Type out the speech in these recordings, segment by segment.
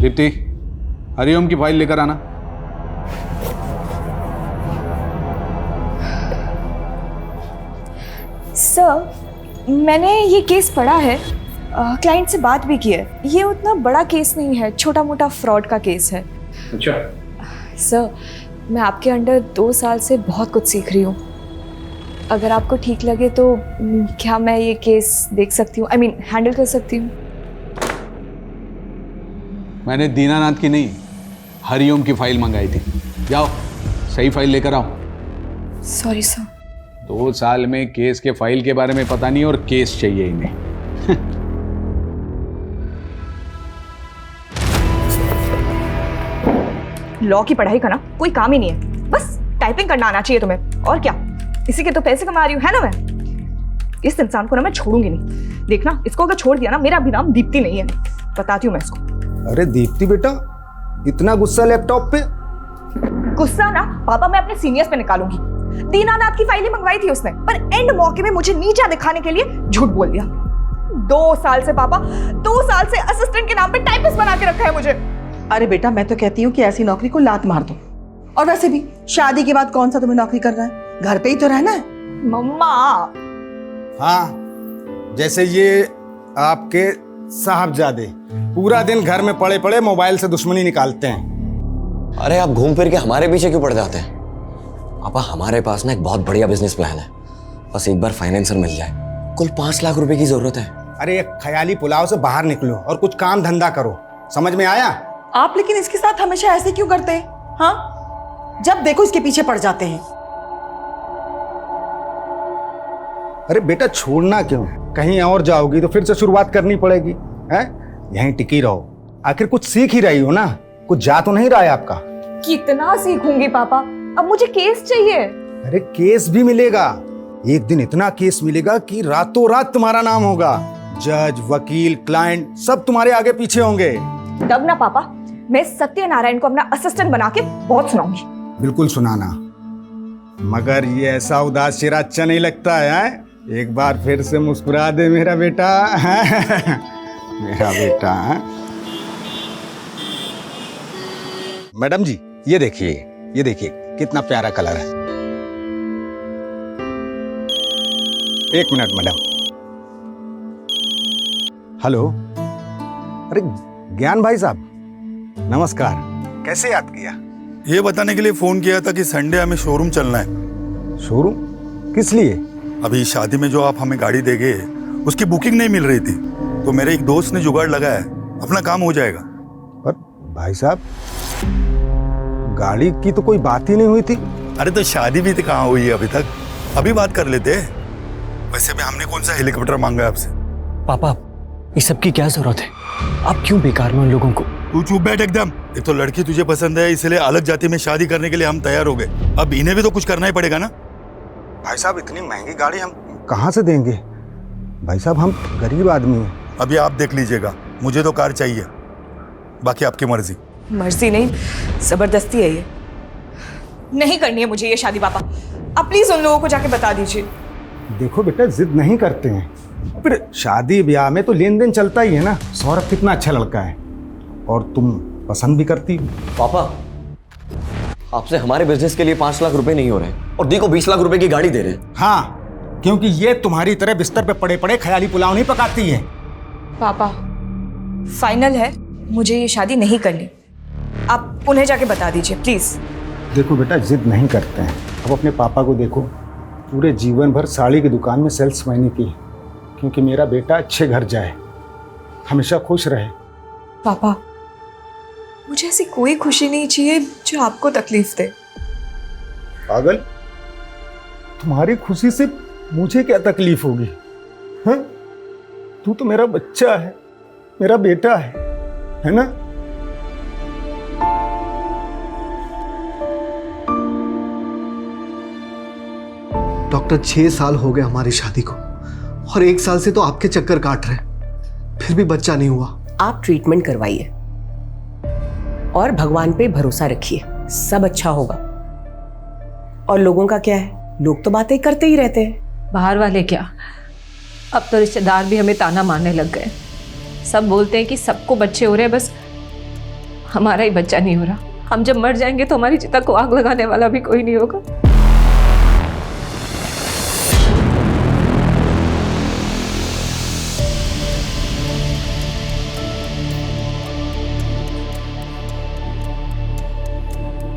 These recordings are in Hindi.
दीप्ति, हरिओम की फाइल लेकर आना। सर, मैंने ये केस पढ़ा है, क्लाइंट से बात भी की है। ये उतना बड़ा केस नहीं है, छोटा मोटा फ्रॉड का केस है। अच्छा सर, मैं आपके अंडर 2 साल से बहुत कुछ सीख रही हूँ। अगर आपको ठीक लगे तो क्या मैं ये केस देख सकती हूँ, आई मीन हैंडल कर सकती हूँ? मैंने दीनानाथ की नहीं, हरिओम की फाइल मंगाई थी। जाओ सही फाइल लेकर आओ। Sorry sir. 2 साल में केस के फाइल के बारे में पता नहीं और केस चाहिए इन्हें। लॉ की पढ़ाई करना कोई काम ही नहीं है, बस टाइपिंग करना आना चाहिए तुम्हें, और क्या। इसी के तो पैसे कमा रही हूँ, है ना। मैं इस इंसान को ना मैं छोड़ूंगी नहीं। देखना, इसको अगर छोड़ दिया ना, मेरा भी नाम दीप्ति नहीं है, बताती हूँ मैं इसको। अरे दीप्ति बेटा, इतना गुस्सा लैपटॉप पे? गुस्सा ना पापा मैं अपने सीनियर्स पे निकालूंगी। दीनानाथ की फाइलें मंगवाई थी उसने, पर एंड मौके में मुझे नीचा दिखाने के लिए झूठ बोल दिया। 2 साल से पापा, 2 साल से असिस्टेंट के नाम पे टाइपिस्ट बना के रखा है मुझे। अरे बेटा, मैं तो कहती हूँ कि ऐसी नौकरी को लात मार दो। और वैसे भी शादी के बाद कौन सा तुम्हें नौकरी करना है, घर पे ही तो रहना है। मम्मा। हाँ, जैसे ये आपके साहबजादे पूरा दिन घर में पड़े पड़े मोबाइल से दुश्मनी निकालते हैं। अरे आप घूम फिर के हमारे पीछे क्यों पड़ जाते हैं? पापा, हमारे पास ना एक बहुत बढ़िया बिजनेस प्लान है, बस एक बार फाइनेंसर मिल जाए। कुल 5 लाख रुपए की जरूरत है। अरे एक ख्याली पुलाव से बाहर निकलो और कुछ काम धंधा करो, समझ में आया? आप लेकिन इसके साथ हमेशा ऐसे क्यों करते हैं? हाँ, जब देखो इसके पीछे पड़ जाते हैं। अरे बेटा, छोड़ना क्यों? कहीं और जाओगी तो फिर से शुरुआत करनी पड़ेगी, हैं? यहीं टिकी रहो, आखिर कुछ सीख ही रही हो ना, कुछ जा तो नहीं रहा है आपका। कितना सीखूंगी पापा, अब मुझे केस चाहिए। अरे केस भी मिलेगा, एक दिन इतना केस मिलेगा कि रातों रात तुम्हारा नाम होगा। जज, वकील, क्लाइंट सब तुम्हारे आगे पीछे होंगे। तब ना पापा, मैं सत्यनारायण को अपना असिस्टेंट बना के बहुत सुनाऊंगी। बिल्कुल सुनाना, मगर ये ऐसा उदास चेहरा अच्छा नहीं लगता है। एक बार फिर से मुस्कुरा दे मेरा बेटा। मेरा बेटा। मैडम जी, ये देखिए कितना प्यारा कलर है। एक मिनट मैडम। हेलो, अरे ज्ञान भाई साहब, नमस्कार। कैसे याद किया? ये बताने के लिए फोन किया था कि संडे हमें शोरूम चलना है। शोरूम? किस लिए? अभी शादी में जो आप हमें गाड़ी देंगे उसकी बुकिंग नहीं मिल रही थी, तो मेरे एक दोस्त ने जुगाड़ लगाया है, अपना काम हो जाएगा। पर भाई साहब, गाड़ी की तो कोई बात ही नहीं हुई थी। अरे तो शादी भी तो कहाँ हुई है अभी तक, अभी बात कर लेते। वैसे भी हमने कौन सा हेलीकॉप्टर मांगा है आपसे? पापा, इस सब की क्या जरूरत है? आप क्यों बेकार में उन लोगों को? तू चुप बैठ एकदम। एक तो लड़की तुझे पसंद है, इसलिए अलग जाति में शादी करने के लिए हम तैयार हो गए। अब इन्हें भी तो कुछ करना ही पड़ेगा ना। भाई साहब, इतनी महंगी गाड़ी हम कहाँ से देंगे? भाई साहब, हम गरीब आदमी हैं। अभी आप देख लीजिएगा, मुझे तो कार चाहिए, बाकी आपकी मर्जी। मर्जी नहीं, जबरदस्ती है ये। नहीं करनी है मुझे ये शादी पापा, आप प्लीज उन लोगों को जाके बता दीजिए। देखो बेटा, जिद नहीं करते हैं, फिर शादी ब्याह में तो लेन देन चलता ही है ना। सौरभ कितना अच्छा लड़का है और तुम पसंद भी करती हो। पापा, आपसे हमारे बिजनेस के लिए 5 लाख रुपए नहीं हो रहे और दी को 20 लाख रुपए की गाड़ी दे रहे हैं। हाँ, क्योंकि ये तुम्हारी तरह बिस्तर पे पड़े पड़े ख्याली पुलाव नहीं पकाती है। पापा, फाइनल है, मुझे ये शादी नहीं करनी। आप उन्हें जाके बता दीजिए प्लीज। देखो बेटा, जिद नहीं करते हैं। अब अपने पापा को देखो, पूरे जीवन भर साड़ी की दुकान में सेल्समैनी की, क्योंकि मेरा बेटा अच्छे घर जाए, हमेशा खुश रहे। पापा, मुझे ऐसी कोई खुशी नहीं चाहिए जो आपको तकलीफ दे। पागल, तुम्हारी खुशी से मुझे क्या तकलीफ होगी? हाँ, तू तो मेरा बच्चा है, मेरा बेटा है ना? डॉक्टर, 6 साल हो गए हमारी शादी को और 1 साल से तो आपके चक्कर काट रहे, फिर भी बच्चा नहीं हुआ। आप ट्रीटमेंट करवाइए और भगवान पे भरोसा रखिए, सब अच्छा होगा। और लोगों का क्या है, लोग तो बातें करते ही रहते हैं। बाहर वाले क्या, अब तो रिश्तेदार भी हमें ताना मारने लग गए। सब बोलते हैं कि सबको बच्चे हो रहे हैं, बस हमारा ही बच्चा नहीं हो रहा। हम जब मर जाएंगे तो हमारी चिता को आग लगाने वाला भी कोई नहीं होगा।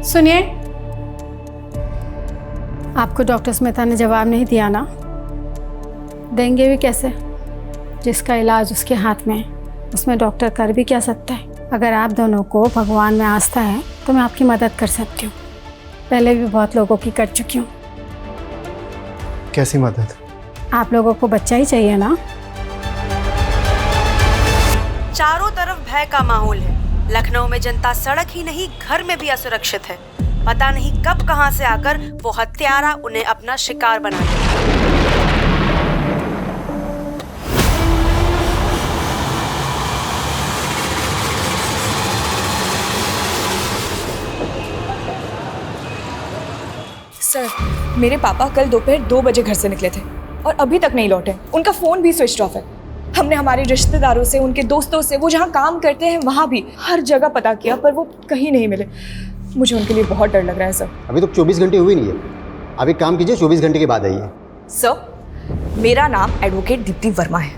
सुनिए, आपको डॉक्टर स्मिता ने जवाब नहीं दिया ना? देंगे भी कैसे? जिसका इलाज उसके हाथ में है, उसमें डॉक्टर कर भी क्या सकता है? अगर आप दोनों को भगवान में आस्था है तो मैं आपकी मदद कर सकती हूँ। पहले भी बहुत लोगों की कर चुकी हूँ। कैसी मदद? आप लोगों को बच्चा ही चाहिए ना? चारों तरफ भय का माहौल है। लखनऊ में जनता सड़क ही नहीं घर में भी असुरक्षित है। पता नहीं कब कहां से आकर वो हत्यारा उन्हें अपना शिकार बना ले। सर, मेरे पापा कल दोपहर 2 बजे घर से निकले थे और अभी तक नहीं लौटे। उनका फोन भी स्विच ऑफ है। हमने हमारे रिश्तेदारों से, उनके दोस्तों से, वो जहाँ काम करते हैं वहाँ भी हर जगह पता किया, पर वो कहीं नहीं मिले। मुझे उनके लिए बहुत डर लग रहा है सर। अभी तो 24 घंटे हुए नहीं है। आप एक काम कीजिए, 24 घंटे के बाद आइए। सर, मेरा नाम एडवोकेट दीप्ति वर्मा है।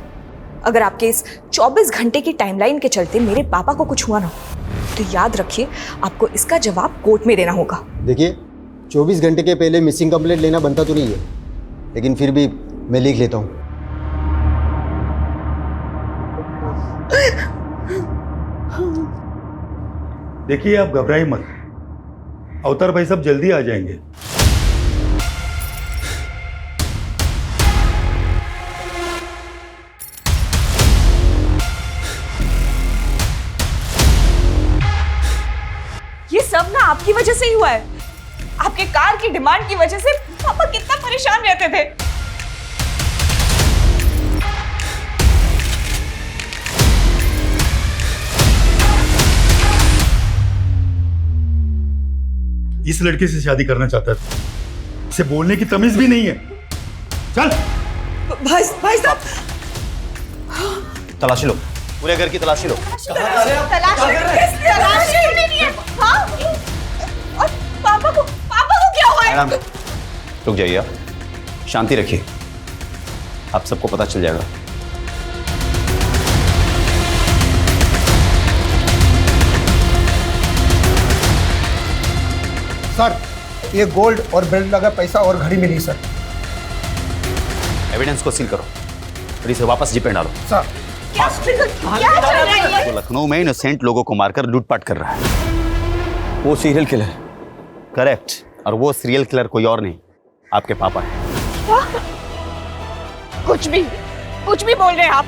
अगर आपके इस 24 घंटे की टाइमलाइन के चलते मेरे पापा को कुछ हुआ ना, तो याद रखिए आपको इसका जवाब कोर्ट में देना होगा। देखिए, 24 घंटे के पहले मिसिंग कंप्लेंट लेना बनता तो नहीं है, लेकिन फिर भी मैं लिख लेता हूँ। देखिए, आप घबराइए मत। अवतार भाई साहब जल्दी आ जाएंगे। ये सब ना आपकी वजह से ही हुआ है। आपके कार की डिमांड की वजह से पापा कितना परेशान रहते थे। इस लड़के से शादी करना चाहता था। इसे बोलने की तमीज भी नहीं है। चल भाई साहब, तलाशी लो, पूरे घर की तलाशी लो। तलाशी नहीं है। हाँ? और पापा को क्या हुआ है? मैडम, रुक जाइए, आप शांति रखिए, आप सबको पता चल जाएगा। सर, ये गोल्ड और बेल्ट लगा पैसा और घड़ी मिली सर। एविडेंस को सील करो और इसे वापस जीप में डालो। सर, क्या चल रहा है ये? वो लखनऊ में इनोसेंट लोगों को मारकर लूटपाट कर रहा है। वो सीरियल किलर। करेक्ट, और वो सीरियल किलर कोई और नहीं, आपके पापा है। कुछ भी बोल रहे हैं आप।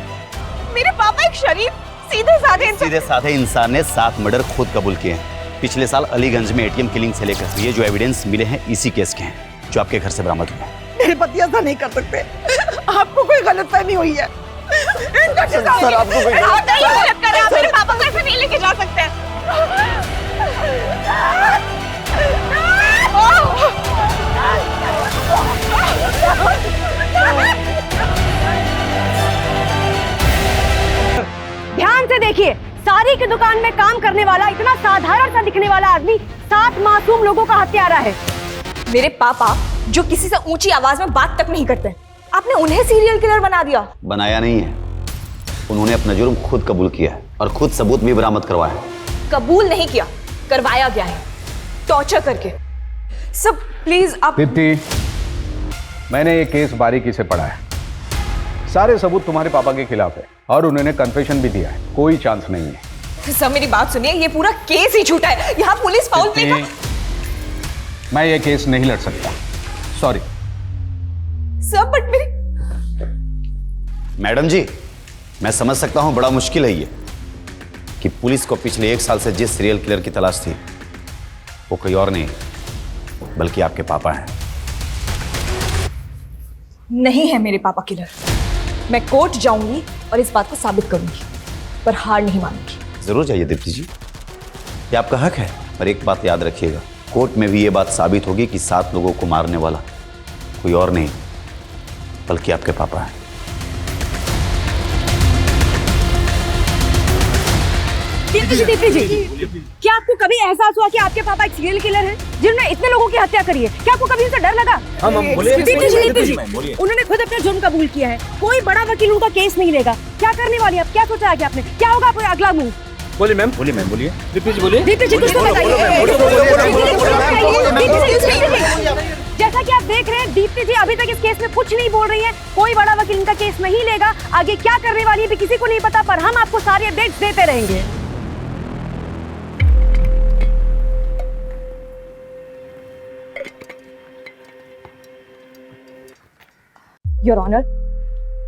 मेरे पापा एक शरीफ सीधे साधे इंसान ने 7 मर्डर खुद कबूल किए हैं। पिछले साल अलीगंज में एटीएम किलिंग से लेकर ये जो एविडेंस मिले हैं इसी केस के हैं, जो आपके घर से बरामद हुए। मेरे पति ऐसा नहीं कर सकते। आपको कोई गलतफहमी हुई है। सर, आपको कोई आप मेरे पापा को ऐसे नहीं लेके जा सकते। ध्यान से देखिए, सारी की दुकान में काम करने वाला इतना साधारण सा दिखने वाला आदमी 7 मासूम लोगों का हत्यारा है। मेरे पापा जो किसी से ऊंची आवाज में बात तक नहीं करते, आपने उन्हें सीरियल किलर बना दिया। बनाया नहीं है, उन्होंने अपना जुर्म खुद कबूल किया है और खुद सबूत भी बरामद करवाया है। कबूल नहीं किया, करवाया गया है, टॉर्चर करके। सब प्लीज आप। दीप्ति, मैंने ये केस बारीकी से पढ़ा है। सारे सबूत तुम्हारे पापा के खिलाफ है और उन्होंने कन्फेशन भी दिया है। कोई चांस नहीं है। सब मेरी बात सुनिए, ये पूरा केस ही झूठा है। यहाँ पुलिस फाउल प्ले का। मैं ये केस नहीं लड़ सकता, सॉरी। सब बट मेरी। मैडम जी, मैं समझ सकता हूं बड़ा मुश्किल है ये कि पुलिस को पिछले 1 साल से जिस सीरियल किलर की तलाश थी वो कोई और नहीं बल्कि आपके पापा हैं। नहीं है मेरे पापा किलर। मैं कोर्ट जाऊंगी और इस बात को साबित करूंगी, पर हार नहीं मानूंगी। जरूर जाइए दीप्ति जी, ये आपका हक है, पर एक बात याद रखिएगा, कोर्ट में भी ये बात साबित होगी कि 7 लोगों को मारने वाला कोई और नहीं बल्कि आपके पापा हैं। दीप्ति जी, क्या आपको कभी एहसास हुआ कि आपके पापा एक सीरियल किलर हैं जिन्होंने इतने लोगों की हत्या करी है? क्या आपको कभी उनसे डर लगा? दीप्ति जी, उन्होंने खुद अपना जुर्म कबूल किया है। कोई बड़ा वकील उनका केस नहीं लेगा। क्या करने वाली आप? क्या सोचा है कि आपने? क्या होगा आपका अगला मूव? बोलिए मैम, बोलिए। दीप्ति जी बोलिए। दीप्ति जी कुछ तो बताइए। जैसा कि आप देख रहे हैं, दीप्ति जी अभी तक इस केस में कुछ नहीं बोल रही हैं। कोई बड़ा वकील इनका केस नहीं लेगा। आगे क्या करने वाली है भी किसी को नहीं पता, पर हम आपको सारी अपडेट्स देते रहेंगे। योर ऑनर,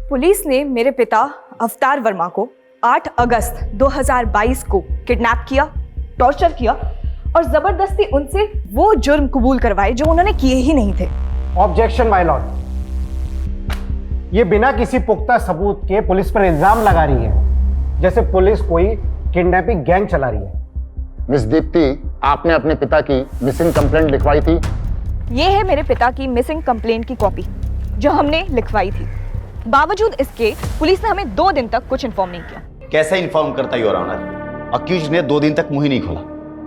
पुलिस ने मेरे पिता अवतार वर्मा को 8 अगस्त 2022 को किडनैप किया, टॉर्चर किया और जबरदस्ती उनसे वो जुर्म कबूल करवाए जो उन्होंने किए ही नहीं थे। ऑब्जेक्शन माय लॉर्ड, ये बिना किसी पुख्ता सबूत के पुलिस पर इल्जाम लगा रही है, जैसे पुलिस कोई किडनैपिंग गैंग चला रही है। मिस दीप्ति, आपने अपने पिता की मिसिंग कंप्लेंट लिखवाई थी? ये है मेरे पिता की मिसिंग कंप्लेंट की कॉपी जो हमने लिखवाई थी। बावजूद इसके पुलिस ने हमें 2 दिन तक कुछ इन्फॉर्म नहीं किया। कैसे इन्फॉर्म करता योर ऑनर? अक्यूज ने 2 दिन तक मुंह ही नहीं खोला।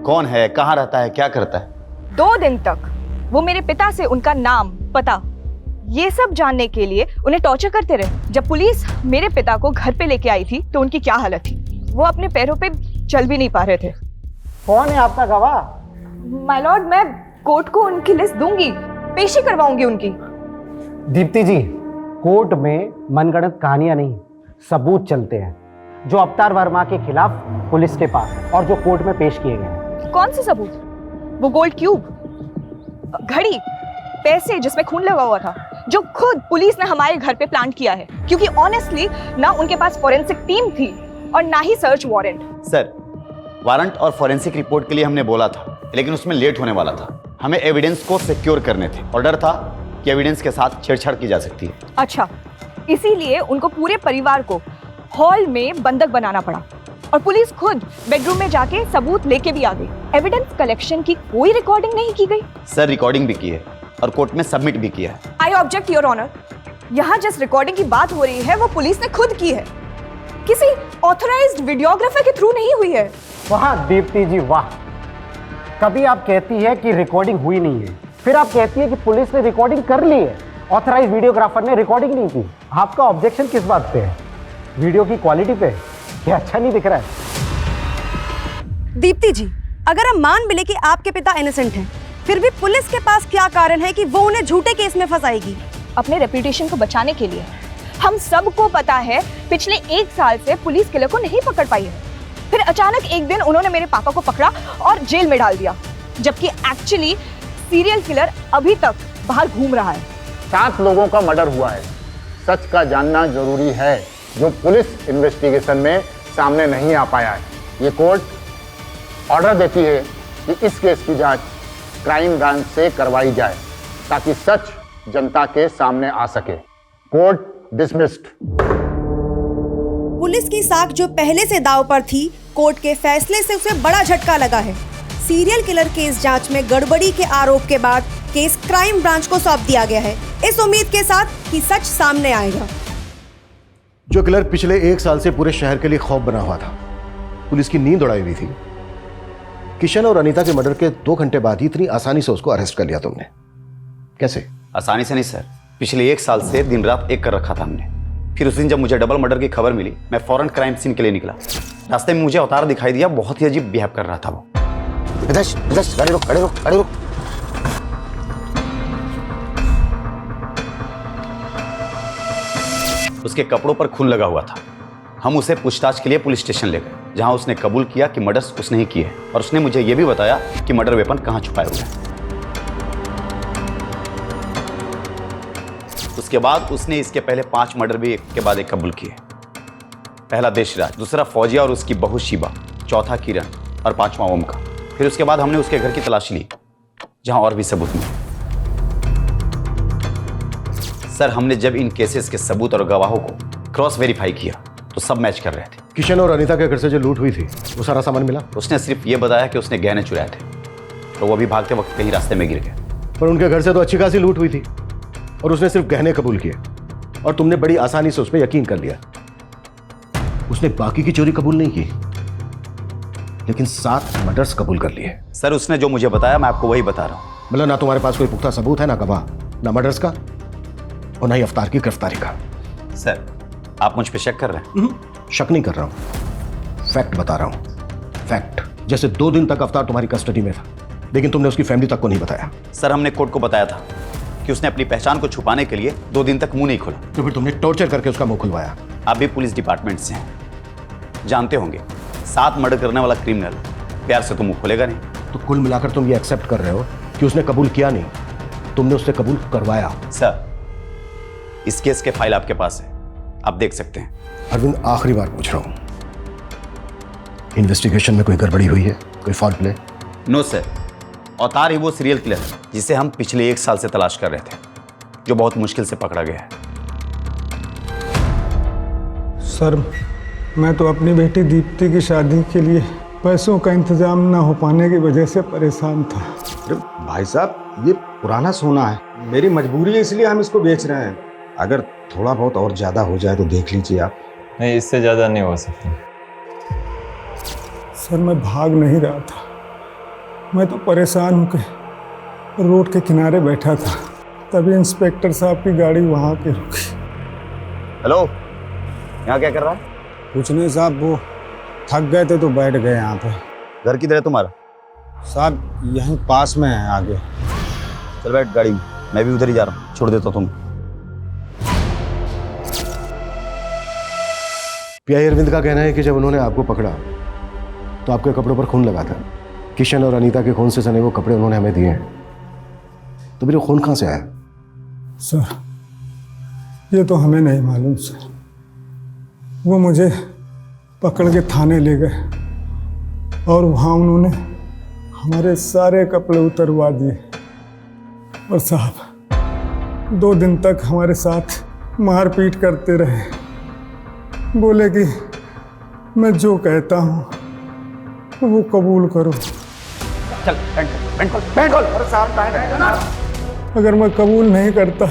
कौन है, कहाँ रहता है, क्या करता है? 2 दिन तक वो मेरे पिता से उनका नाम, पता, ये सब जानने के लिए उन्हें टॉर्चर करते रहे। जब पुलिस मेरे पिता को घर पे लेके आई थी तो उनकी क्या हालत थी, वो अपने पैरों पे चल भी नहीं पा रहे थे। कौन है आपका गवाह? माय लॉर्ड, मैं कोर्ट को उनकी लिस्ट दूंगी, पेशी करवाऊंगी उनकी। दीप्ति जी, कोर्ट में मनगढ़ंत कहानियां नहीं, सबूत चलते हैं जो अवतार वर्मा के खिलाफ पुलिस के पास है और जो कोर्ट में पेश किए गए हैं। कौन से सबूत? वो गोल्ड क्यूब, घड़ी, पैसे जिसमें खून लगा हुआ था, जो खुद पुलिस ने हमारे घर पे प्लांट किया है, क्योंकि ऑनेस्टली ना उनके पास फॉरेंसिक टीम थी और ना ही सर्च वारंट। सर, वारंट और फॉरेंसिक रिपोर्ट के लिए हमने बोला था, लेकिन उसमें लेट होने वाला था। हमें एविडेंस को सिक्योर करने थे और डर था कि एविडेंस के साथ छेड़छाड़ की जा सकती है। अच्छा, इसीलिए उनको पूरे परिवार को हॉल में बंधक बनाना पड़ा और पुलिस खुद बेडरूम में जाके सबूत लेके भी आ गई। एविडेंस कलेक्शन की कोई रिकॉर्डिंग नहीं की गई। सर, रिकॉर्डिंग भी की है और कोर्ट में सबमिट भी किया है। आई ऑब्जेक्ट योर ऑनर, यहाँ जिस रिकॉर्डिंग की बात हो रही है वो पुलिस ने खुद की है, किसी ऑथराइज्ड वीडियोग्राफर के थ्रू नहीं हुई है। वाह दीप्ति जी वाह, कभी आप कहती है कि रिकॉर्डिंग हुई नहीं है, फिर आप कहती है कि पुलिस ने रिकॉर्डिंग कर ली है, ऑथराइज वीडियोग्राफर ने रिकॉर्डिंग नहीं की। आपका ऑब्जेक्शन किस बात पे है? वीडियो की क्वालिटी पे? क्या अच्छा नहीं दिख रहा है? दीप्ति जी, अगर हम मान भी ले कि आपके पिता इनोसेंट हैं, फिर भी पुलिस के पास क्या कारण है कि वो उन्हें झूठे केस में फंसाएगी? अपने रेपुटेशन को बचाने के लिए। हम सबको पता है पिछले 1 साल से पुलिस किलर को नहीं पकड़ पाई है। फिर अचानक एक दिन उन्होंने मेरे पापा को पकड़ा और जेल में डाल दिया, जबकि एक्चुअली सीरियल किलर अभी तक बाहर घूम रहा है। 7 लोगों का मर्डर हुआ है। सच का जानना जरूरी है, जो पुलिस इन्वेस्टिगेशन में सामने नहीं आ पाया है। ये कोर्ट ऑर्डर देती है कि इस केस की जांच क्राइम ब्रांच से करवाई जाए ताकि सच जनता के सामने आ सके। Court dismissed. पुलिस की साख जो पहले से दांव पर थी, कोर्ट के फैसले से उसे बड़ा झटका लगा है। सीरियल किलर केस जांच में गड़बड़ी के आरोप के बाद केस क्राइम ब्रांच को सौंप दिया गया है, इस उम्मीद के साथ कि सच सामने आएगा। जो किलर पिछले 1 साल से पूरे शहर के लिए खौफ बना हुआ था, पुलिस की नींद उड़ाई हुई थी, किशन और अनीता के मर्डर के 2 घंटे बाद ही इतनी आसानी से उसको अरेस्ट कर लिया तुमने। कैसे? आसानी से नहीं सर, पिछले 1 साल से दिन रात एक कर रखा था हमने। फिर उस दिन जब मुझे डबल मर्डर की खबर मिली, मैं फौरन क्राइम सीन के लिए निकला। रास्ते में मुझे अवतार दिखाई दिया, बहुत ही अजीब बिहेव कर रहा था वो। गाड़ी रोक, गाड़ी रोक, गाड़ी रोक। उसके कपड़ों पर खून लगा हुआ था। हम उसे पूछताछ के लिए पुलिस स्टेशन ले गए, जहां उसने कबूल किया कि मर्डर्स उसने ही किए और उसने मुझे यह भी बताया कि मर्डर वेपन कहां छुपाए हुए हैं। उसके बाद उसने इसके पहले 5 मर्डर भी एक के बाद एक कबूल किए। पहला देशराज, दूसरा फौजिया और उसकी बहू शिबा, चौथा किरण और 5वां ओमकार। फिर उसके बाद हमने उसके घर की तलाशी ली, जहां और भी सबूत मिले। सर, हमने जब इन केसेस के सबूत और गवाहों को क्रॉस वेरीफाई किया तो सब मैच कर रहे थे। किशन और अनीता के घर से जो लूट हुई थी, वो सारा सामान मिला? उसने सिर्फ ये बताया कि उसने गहने चुराए थे, तो वो भी भागते वक्त कहीं रास्ते में गिर गए। पर उनके घर से तो अच्छी खासी लूट हुई थी और उसने सिर्फ गहने कबूल किए और तुमने बड़ी आसानी से उस पर यकीन कर लिया। उसने बाकी की चोरी कबूल नहीं की। लेकिन 7 मर्डर्स कबूल कर लिए। सर उसने जो मुझे बताया मैं आपको वही बता रहा हूँ। मतलब ना तुम्हारे पास कोई पुख्ता सबूत है, ना गवाह, ना मर्डर्स का और ना ही अफ्तार की गिरफ्तारी का। सर आप मुझ पे शक कर रहे हैं? शक नहीं कर रहा हूं, फैक्ट बता रहा हूं। फैक्ट। जैसे 2 दिन तक अफ्तार तुम्हारी कस्टडी में था, लेकिन तुमने उसकी फैमिली तक को नहीं बताया। सर हमने कोर्ट को बताया था कि उसने अपनी पहचान को छुपाने के लिए 2 दिन तक मुंह नहीं खोला। तो फिर तुमने टॉर्चर करके उसका मुंह खुलवाया। आप भी पुलिस डिपार्टमेंट से हैं, जानते होंगे 7 मर्डर करने वाला क्रिमिनल प्यार से तो मुंह खोलेगा नहीं। तो कुल मिलाकर तुम ये एक्सेप्ट कर रहे हो कि उसने कबूल किया नहीं, तुमने उससे कबूल करवाया। सर इस केस के फाइल आपके पास है, आप देख सकते हैं। अरविंद आखिरी बार पूछ रहा हूं, इन्वेस्टिगेशन में कोई गड़बड़ी हुई है, कोई फॉल्ट प्ले? नो सर, अवतार ही वो सीरियल किलर है जिसे हम पिछले 1 साल से तलाश कर रहे थे, जो बहुत मुश्किल से पकड़ा गया है। सर मैं तो अपनी बेटी दीप्ति की शादी के लिए पैसों का इंतजाम ना हो पाने की वजह से परेशान था। अरे भाई साहब ये पुराना सोना है, मेरी मजबूरी है इसलिए हम इसको बेच रहे हैं। अगर थोड़ा बहुत और ज़्यादा हो जाए तो देख लीजिए आप। नहीं इससे ज़्यादा नहीं हो सकता। सर मैं भाग नहीं रहा था, मैं तो परेशान होकर रोड के किनारे बैठा था, तभी इंस्पेक्टर साहब की गाड़ी वहाँ पे रुकी। हेलो, यहाँ क्या कर रहा है? कुछ नहीं साहब, वो थक गए थे तो बैठ गए यहाँ पे। घर किधर है तुम्हारा? साहब यहीं पास में है आगे। चल बैठ गाड़ी में, मैं भी उधर ही जा रहा हूँ, छोड़ देता हूँ तुम। पीआई अरविंद का कहना है कि जब उन्होंने आपको पकड़ा तो आपके कपड़ों पर खून लगा था। किशन और अनीता के खून से सने वो कपड़े उन्होंने हमें दिए हैं, तो फिर खून कहाँ से आया? सर ये तो हमें नहीं मालूम सर, वो मुझे पकड़ के थाने ले गए और वहाँ उन्होंने हमारे सारे कपड़े उतरवा दिए। और साहब 2 दिन तक हमारे साथ मारपीट करते रहे, बोले कि मैं जो कहता हूँ वो कबूल करो। चल पैंट खोल। अगर मैं कबूल नहीं करता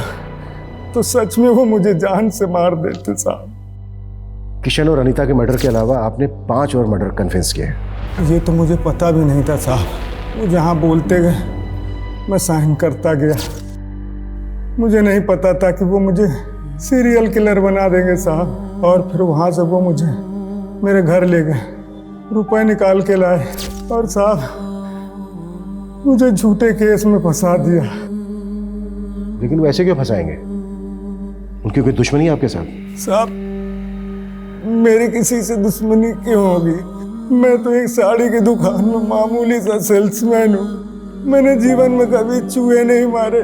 तो सच में वो मुझे जान से मार देते साहब। किशन और अनीता के मर्डर के अलावा आपने 5 और मर्डर कन्फेस किए। ये तो मुझे पता भी नहीं था साहब, वो जहाँ बोलते गए मैं साइन करता गया। मुझे नहीं पता था कि वो मुझे सीरियल किलर बना देंगे साहब। और फिर वहाँ से वो मुझे मेरे घर ले गए, रुपए निकाल के लाए और साहब मुझे झूठे केस में फंसा दिया। लेकिन वैसे क्यों फंसाएंगे? उनकी कोई दुश्मनी है आपके साथ? साहब मेरी किसी से दुश्मनी क्यों होगी? मैं तो एक साड़ी की दुकान में मामूली सा सेल्समैन हूँ। मैंने जीवन में कभी चूहे नहीं मारे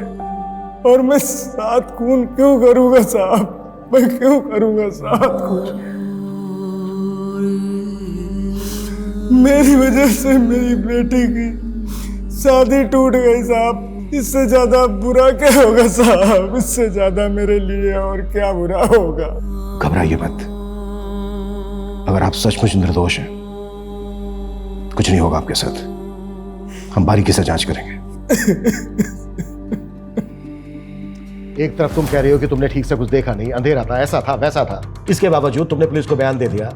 और मैं 7 खून क्यों करूँगा साहब? मैं क्यों करूँगा 7 खून? मेरी वजह से मेरी बेटी की शादी टूट गई साहब। इससे ज्यादा बुरा क्या होगा साहब? इससे ज्यादा मेरे लिए और क्या बुरा होगा? घबराइए मत, अगर आप सचमुच निर्दोष हैं कुछ नहीं होगा आपके साथ, हम बारीकी से जांच करेंगे। एक तरफ तुम कह रहे हो कि तुमने ठीक से कुछ देखा नहीं, अंधेरा था, ऐसा था वैसा था, इसके बावजूद तुमने पुलिस को बयान दे दिया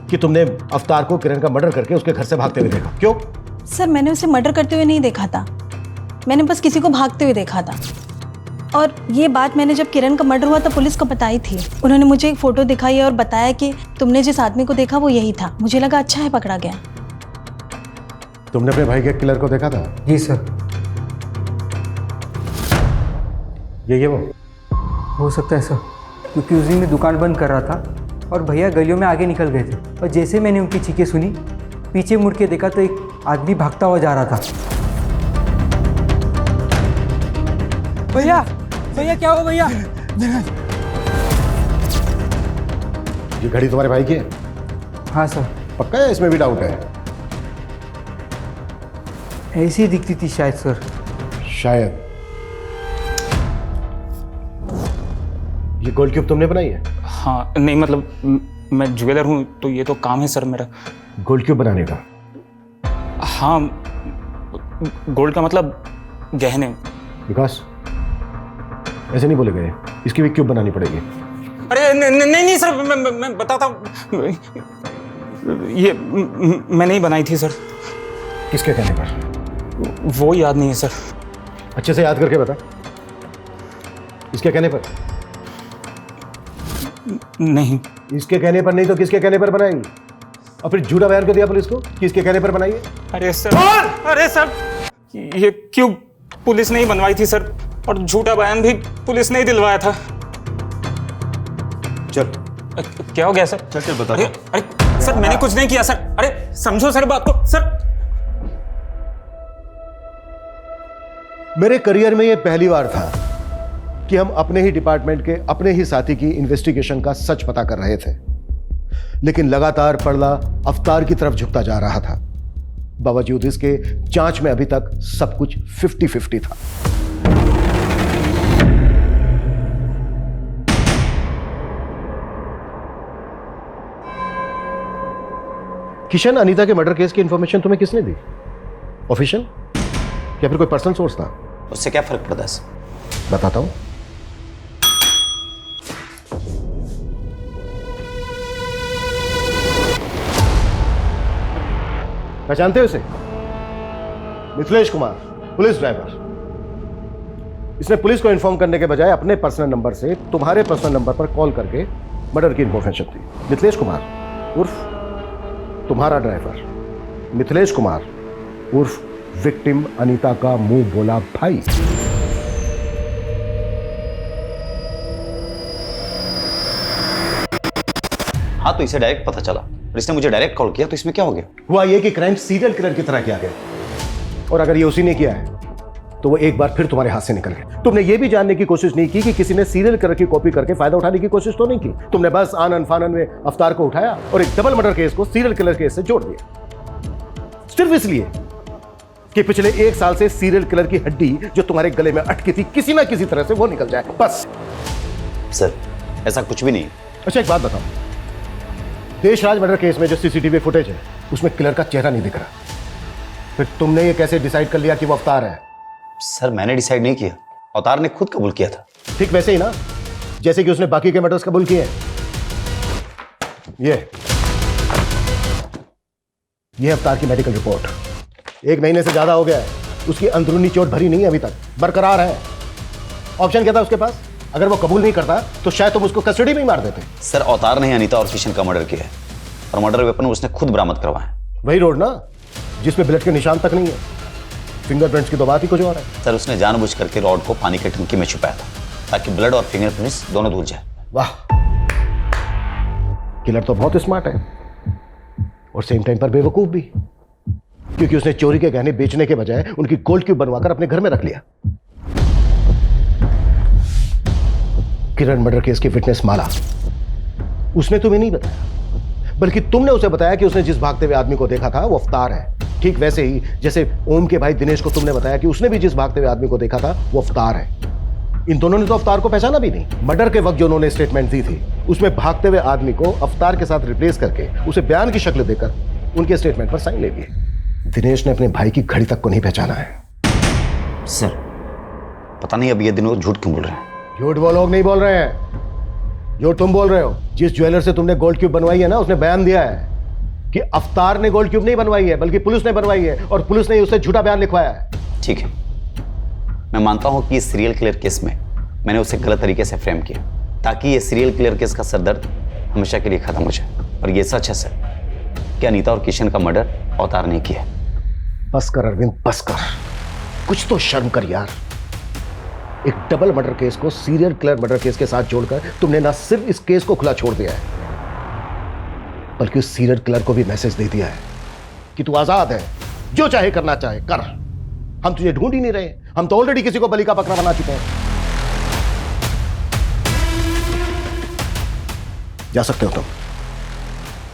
कि तुमने अफ्तार को किरण का मर्डर करके उसके घर से भागते हुए देखा। क्यों? सर मैंने उसे मर्डर करते हुए नहीं देखा था, मैंने बस किसी को भागते हुए देखा था। और ये बात मैंने जब किरण का मर्डर हुआ तब पुलिस को बताई थी। उन्होंने मुझे एक फ़ोटो दिखाई और बताया कि तुमने जिस आदमी को देखा वो यही था। मुझे लगा अच्छा है पकड़ा गया। तुमने अपने भाई के किलर को देखा था? जी सर। ये वो हो सकता है सर, क्योंकि उस दिन मैं दुकान बंद कर रहा था और भैया गलियों में आगे निकल गए थे और जैसे मैंने उनकी चीखें सुनी, पीछे मुड़ के देखा तो एक आदमी भागता हुआ जा रहा था। भैया भैया क्या हुआ भैया? ये घड़ी तुम्हारे भाई की है? हाँ सर। पक्का है? इसमें भी डाउट है? ऐसी दिखती थी शायद सर। शायद। ये गोल्ड क्यूब तुमने बनाई है? हाँ नहीं मतलब मैं ज्वेलर हूँ तो ये तो काम है सर मेरा। गोल्ड क्यूब बनाने का? हाँ गोल्ड का मतलब गहने। विकास ऐसे नहीं बोले गए, इसकी भी क्यूब बनानी पड़ेगी। अरे नहीं नहीं सर, मैं बताता हूँ। ये मैंने ही बनाई थी सर। किसके कहने पर? वो याद नहीं है सर। अच्छे से याद करके बता। इसके कहने पर? नहीं। इसके कहने पर नहीं तो किसके कहने पर बनाई? और फिर झूठा बयान कर दिया पुलिस को कि इसके कहने पर बनाई है? अरे सर ये क्यों पुलिस ने ही बनवाई थी सर, और झूठा बयान भी पुलिस ने ही दिलवाया था। चल क्या हो गया सर? चल बता। अरे सर मैंने कुछ नहीं किया सर। अरे समझो सर बात को सर। मेरे करियर में यह पहली बार था कि हम अपने ही डिपार्टमेंट के अपने ही साथी की इन्वेस्टिगेशन का सच पता कर रहे थे, लेकिन लगातार पड़ला अवतार की तरफ झुकता जा रहा था। बावजूद इसके जांच में अभी तक सब कुछ 50-50 था। किशन अनीता के मर्डर केस की इंफॉर्मेशन तुम्हें किसने दी? ऑफिशियल या फिर कोई पर्सनल सोर्स था? उससे क्या फर्क पड़ता है सर? बताता हूं। पहचानते हो इसे? Mithilesh Kumar, police driver. इसने पुलिस को इन्फॉर्म करने के बजाय अपने पर्सनल नंबर से तुम्हारे पर्सनल नंबर पर कॉल करके मर्डर की इन्फॉर्मेशन दी। मिथिलेश कुमार उर्फ तुम्हारा ड्राइवर, मिथिलेश कुमार उर्फ विक्टिम अनीता का मुंह बोला भाई। हाँ तो इसे डायरेक्ट पता चला और इसने मुझे डायरेक्ट कॉल किया, तो इसमें क्या हो गया? हुआ ये कि क्राइम सीरियल किलर की तरह किया गया, और अगर ये उसी ने किया है तो वो एक बार फिर तुम्हारे हाथ से निकल गया। तुमने ये भी जानने की कोशिश नहीं की कि किसी ने सीरियल किलर की कॉपी करके फायदा उठाने की कोशिश तो नहीं की। तुमने बस आनन फानन में अवतार को उठाया और एक डबल मर्डर केस को सीरियल किलर केस से जोड़ दिया, सिर्फ इसलिए कि पिछले 1 साल से सीरियल किलर की हड्डी जो तुम्हारे गले में अटकी थी किसी ना किसी तरह से वो निकल जाए, बस। सर ऐसा कुछ भी नहीं। अच्छा एक बात बताओ, देशराज मर्डर केस में जो सीसीटीवी फुटेज है उसमें किलर का चेहरा नहीं दिख रहा, फिर तुमने ये कैसे डिसाइड कर लिया कि वो अवतार है? सर मैंने डिसाइड नहीं किया, अवतार ने खुद कबूल किया था। ठीक वैसे ही ना जैसे कि उसने बाकी के मर्डर्स कबूल किए। ये अवतार की मेडिकल रिपोर्ट 1 महीने से ज्यादा हो गया है, उसकी अंदरूनी चोट भरी नहीं है, अभी तक बरकरार है। ऑप्शन क्या था उसके पास? अगर वो कबूल नहीं करता तो शायद तुम उसको कस्टडी में ही मार देते। सर अवतार ने अनीता और किशन का मर्डर किया है और मर्डर वेपन उसने खुद बरामद करवाया। वही रोड ना जिसमें ब्लड के निशान तक नहीं है, फिंगरप्रिंट्स की तो बात ही कुछ और है। सर उसने जानबूझ करके रॉड को पानी की टंकी में छुपाया था ताकि ब्लड और फिंगरप्रिंट्स दोनों धुल जाए। वाह, किलर तो बहुत स्मार्ट है और सेम टाइम पर बेवकूफ भी, क्योंकि उसने चोरी के गहने बेचने के बजाय उनकी गोल्ड क्यूब बनवाकर अपने घर में रख लिया। किरण मर्डर केस की विटनेस माला, उसने तुम्हें नहीं बताया बल्कि तुमने उसे बताया कि उसने जिस भागते हुए आदमी को देखा था वो अवतार है। ठीक वैसे ही जैसे ओम के भाई दिनेश को तुमने बताया कि उसने भी जिस भागते हुए आदमी को देखा था वो अवतार है। इन दोनों ने तो अवतार को पहचाना भी नहीं। मर्डर के वक्त जो उन्होंने स्टेटमेंट दी थी उसमें भागते हुए आदमी को अवतार के साथ रिप्लेस करके उसे बयान की शक्ल देकर उनके स्टेटमेंट पर साइन ले लिए। दिनेश ने अपने भाई की घड़ी तक को नहीं पहचाना है। सर पता नहीं अब ये दिनों झूठ क्यों बोल रहे हैं। झूठ वो लोग नहीं बोल रहे हैं जो तुम बोल रहे हो। जिस ज्वेलर से तुमने गोल्ड क्यूब बनवाई है ना, उसने बयान दिया है कि अवतार ने गोल्ड क्यूब नहीं बनवाई है बल्कि पुलिस ने बनवाई है, और पुलिस ने उससे झूठा बयान लिखवाया है। ठीक है, मैं मानता हूं कि इस सीरियल किलर केस में मैंने उसे गलत तरीके से फ्रेम किया ताकि ये सीरियल किलर केस का सरदर्द हमेशा के लिए खत्म हो जाए। और ये सच है सर कि अनीता और किशन का मर्डर अवतार ने किया। बस कर अरविंद, बस कर, कुछ तो शर्म कर यार। एक डबल मर्डर केस को सीरियल किलर मर्डर केस के साथ जोड़कर तुमने ना सिर्फ इस केस को खुला छोड़ दिया है बल्कि उस सीरियल किलर को भी मैसेज दे दिया है कि तू आजाद है, जो चाहे करना चाहे कर, हम तुझे ढूंढ ही नहीं रहे, हम तो ऑलरेडी किसी को बलि का बकरा बना चुके हैं। जा सकते हो तुम,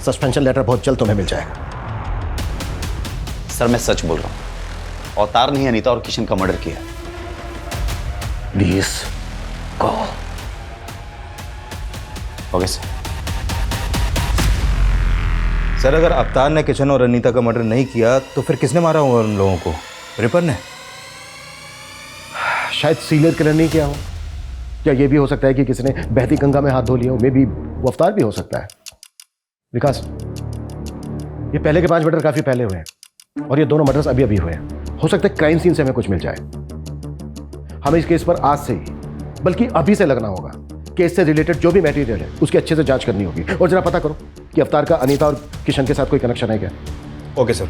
सस्पेंशन लेटर बहुत जल्द तुम्हें मिल जाएगा। सर मैं सच बोल रहा हूं, अवतार ने ही अनीता और किशन का मर्डर किया। Please go. Okay sir. Sir अगर अवतार ने किशन और अनीता का मर्डर नहीं किया तो फिर किसने मारा होगा उन लोगों को? रिपर ने? शायद सीरियल किलर नहीं किया हो, या ये भी हो सकता है कि किसी ने बहती गंगा में हाथ धो लिया हो। मे बी वो अवतार भी हो सकता है। विकास ये पहले के 5 मर्डर काफी पहले हुए हैं और ये दोनों मर्डर्स अभी अभी हुए हैं। हो सकता है क्राइम सीन से हमें कुछ मिल जाए। हमें इस केस पर आज से ही, बल्कि अभी से लगना होगा। केस से रिलेटेड जो भी मटेरियल है उसकी अच्छे से जांच करनी होगी। और जरा पता करो कि अवतार का अनीता और किशन के साथ कोई कनेक्शन है क्या। Okay sir.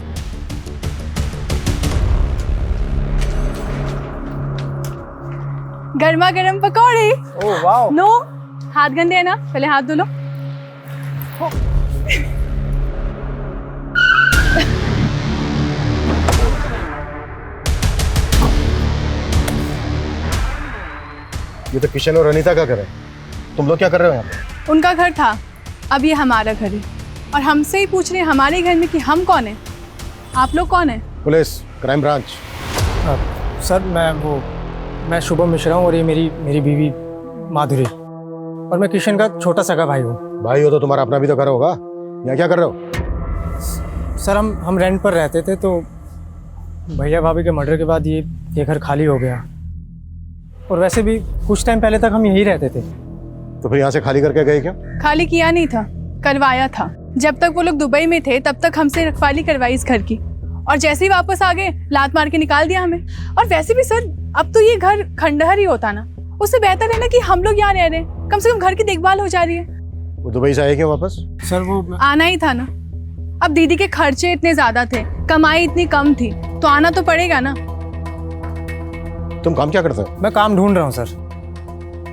गर्मा गर्म पकौड़े। ओह वाह। नो, हाथ गंदे है ना, पहले हाथ धो लो। ये तो किशन और अनीता का घर है। तुम लोग क्या कर रहे हो यहाँ पे? उनका घर था, अब ये हमारा घर है। और हमसे ही पूछ रहे हैं हमारे घर में कि हम कौन है। आप लोग कौन है? Police, crime branch. सर मैं शुभम मिश्रा हूँ और ये मेरी बीवी माधुरी, और मैं किशन का छोटा सगा भाई हूँ। भाई हो तो तुम्हारा अपना भी तो घर होगा। यहाँ क्या कर रहे हो? सर हम रेंट पर रहते थे, तो भैया भाभी के मर्डर के बाद ये घर खाली हो गया। और वैसे भी कुछ टाइम पहले तक हम यहीं रहते थे। तो फिर यहाँ से खाली करके गए क्यों? खाली किया नहीं था, करवाया था। जब तक वो लोग दुबई में थे तब तक हमसे रखवाली करवाई इस घर की, और जैसे ही वापस आ गए लात मार के निकाल दिया हमें। और वैसे भी सर, अब तो ये घर खंडहर ही होता ना, उससे बेहतर है ना कि हम लोग यहाँ रह रहे हैं। कम से कम घर की देखभाल हो जा रही है। वो दुबई से आए क्यों वापस? सर वो आना ही था ना। अब दीदी के खर्चे इतने ज्यादा थे, कमाई इतनी कम थी, तो आना तो पड़ेगा ना। तुम काम क्या करते हो? मैं काम ढूंढ रहा हूँ सर।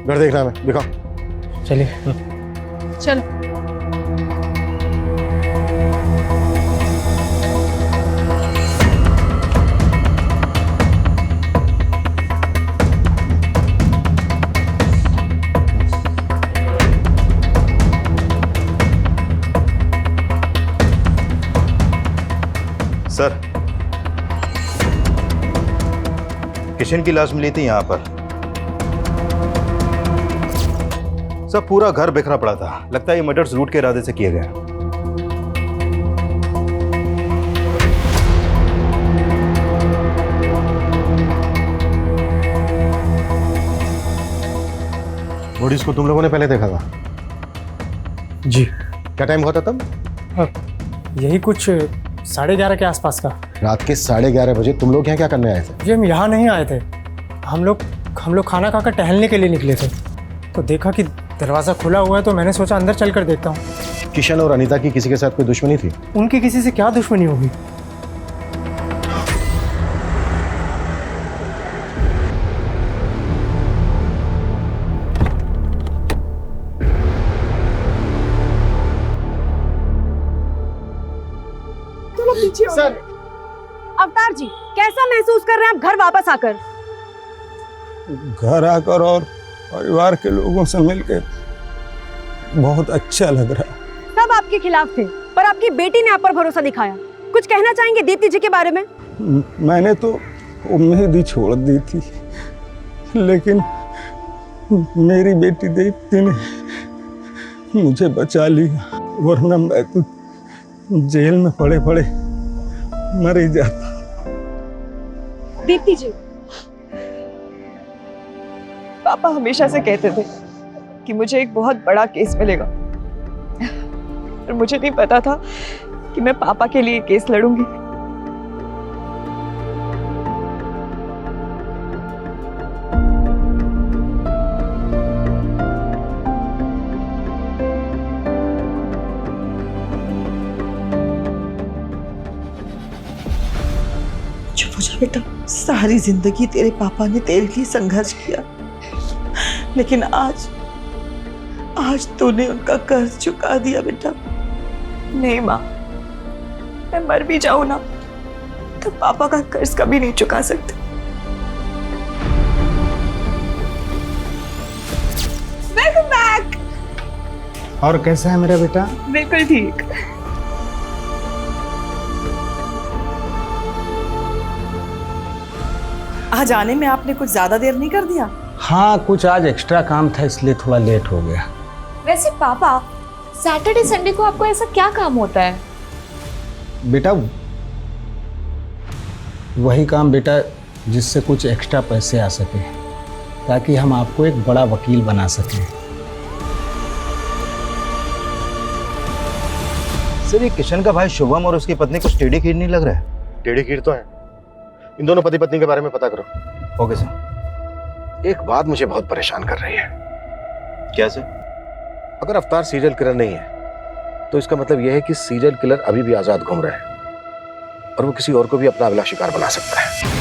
घर देखना है, दिखाओ। चलिए। चलो। सर, किशन की लाश मिली थी यहाँ पर। सर, पूरा घर बिखरा पड़ा था। लगता है ये मर्डर्स लूट के इरादे से किए गए। बॉडीज को तुम लोगों ने पहले देखा था? जी। क्या टाइम हुआ था तब? यही कुछ 11:30 के आसपास का। रात के 11:30 बजे तुम लोग यहाँ क्या करने आए थे? जी, हम यहाँ नहीं आए थे। हम लोग खाना खाकर टहलने के लिए निकले थे, तो देखा कि दरवाज़ा खुला हुआ है, तो मैंने सोचा अंदर चल कर देखता हूँ। किशन और अनीता की किसी के साथ कोई दुश्मनी थी? उनकी किसी से क्या दुश्मनी होगी? सर, अवतार जी कैसा महसूस कर रहे हैं आप घर वापस आकर? घर आकर और परिवार के लोगों से मिलकर बहुत अच्छा लग रहा है। सब आपके खिलाफ थे, पर आपकी बेटी ने आप पर भरोसा दिखाया। कुछ कहना चाहेंगे दीप्ति जी के बारे में? मैंने तो उम्मीद ही छोड़ दी थी, लेकिन मेरी बेटी दीप्ति ने मुझे बचा लिया, वरना मैं तो जेल में पड़े पड़े मर ही जाता। दीप्ति जी, पापा हमेशा से कहते थे कि मुझे एक बहुत बड़ा केस मिलेगा, पर मुझे नहीं पता था कि मैं पापा के लिए केस लड़ूंगी। चुप हो जा बेटा। सारी जिंदगी तेरे पापा ने तेरे लिए संघर्ष किया, लेकिन आज तूने उनका कर्ज चुका दिया बेटा। नहीं माँ, मैं मर भी जाऊं ना तो पापा का कर्ज कभी नहीं चुका सकते। Welcome back. और कैसा है मेरा बेटा? बिल्कुल ठीक। आज आने में आपने कुछ ज्यादा देर नहीं कर दिया? हाँ, कुछ आज एक्स्ट्रा काम था इसलिए थोड़ा लेट हो गया। वैसे पापा, सैटरडे संडे को आपको ऐसा क्या काम होता है? बेटा वही काम बेटा जिससे कुछ एक्स्ट्रा पैसे आ सके, ताकि हम आपको एक बड़ा वकील बना सकें। सर ये किशन का भाई शुभम और उसकी पत्नी कुछ टेढ़ी खीर नहीं लग रहा है? टेढ़ी खीर तो है। इन दोनों पति पत्नी के बारे में पता करो। Okay sir. एक बात मुझे बहुत परेशान कर रही है। क्या सर? अगर अवतार सीरियल किलर नहीं है तो इसका मतलब यह है कि सीरियल किलर अभी भी आजाद घूम रहा है और वो किसी और को भी अपना अगला शिकार बना सकता है।